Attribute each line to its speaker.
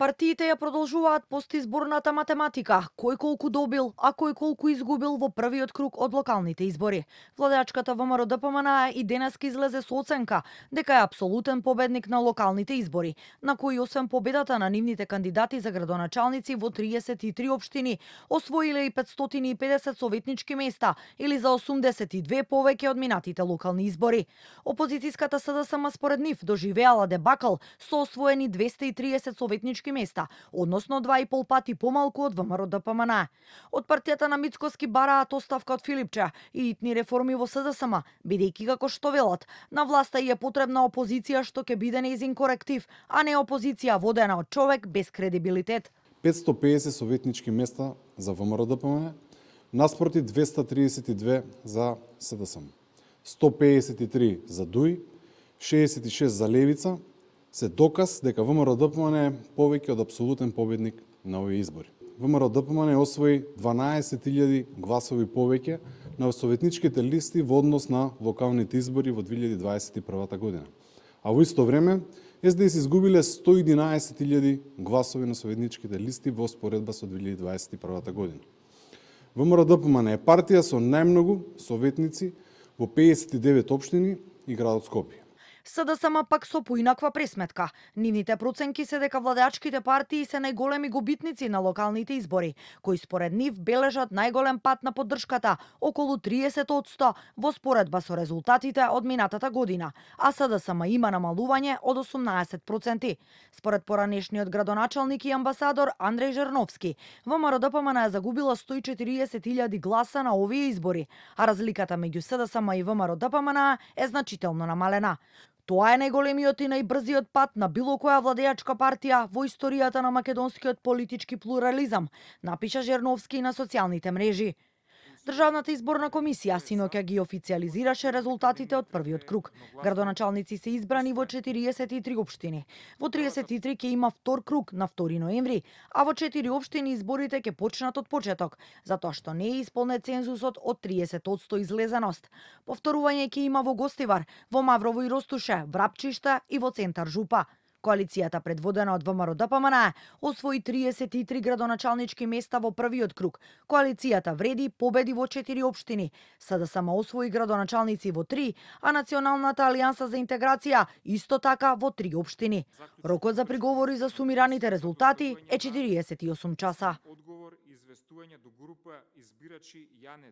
Speaker 1: Партиите ја продолжуваат постизборната математика, кој колку добил, а кој колку изгубил во првиот круг од локалните избори. Владеачката ВМРО ДПМН и денеска излезе со оценка дека е апсолутен победник на локалните избори, на кои освен победата на нивните кандидати за градоначалници во 33 општини, освоиле и 550 советнички места или за 82 повеќе од минатите локални избори. Опозицијската СДСМ според нив доживеала дебакл со освоени 230 советнички места, односно 2,5 пати помалку од ВМРО ДПМН. Од партијата на Мицкоски бараат оставка од Филипче и итни реформи во СДСМ, бидејќи како што велат, на власта и е потребна опозиција што ќе биде нејзин коректив, а не опозиција водена од човек без кредибилитет.
Speaker 2: 550 советнички места за ВМРО ДПМН, наспроти 232 за СДСМ, 153 за ДУИ, 66 за Левица, се доказ дека ВМРО ДПМН е повеќе од апсолутен победник на овие избори. ВМРО ДПМН освои 12.000 гласови повеќе на советничките листи во однос на локалните избори во 2021 година. А во исто време СДС изгубиле 111.000 гласови на советничките листи во споредба со 2021 година. ВМРО ДПМН е партија со најмногу советници во 59 општини и градот Скопје.
Speaker 1: СДСМ пак со поинаква пресметка. Нивните проценки се дека владеачките партии се најголеми губитници на локалните избори, кои според нив бележат најголем пат на поддршката, околу 30% во споредба со резултатите од минатата година, а СДСМ има намалување од 18%. Според поранешниот градоначалник и амбасадор Андреј Жерновски, ВМРО ДПМН е загубила 140.000 гласа на овие избори, а разликата меѓу СДСМ и ВМРО ДПМН е значително намалена. Тоа е најголемиот и најбрзиот пат на било која владеачка партија во историјата на македонскиот политички плурализам, напиша Жерновски на социјалните мрежи. Државната изборна комисија синоќа ги официализираше резултатите од првиот круг. Градоначалници се избрани во 43 општини. Во 33 ќе има втор круг на 2 ноември, а во 4 општини изборите ќе почнат од почеток, затоа што не е исполнет цензусот од 30% излезеност. Повторување ќе има во Гостивар, во Маврово и Ростуше, Врапчиште и во центар Жупа. Коалицијата предводена од ВМРО ДПМН освои 33 градоначалнички места во првиот круг. Коалицијата вреди победи во 4 општини. СДСМ освои градоначалници во 3, а Националната алијанса за интеграција исто така во 3 општини. Рокот за приговори за сумираните резултати е 48 часа.
Speaker 3: Одговор известување до група избирачи Јане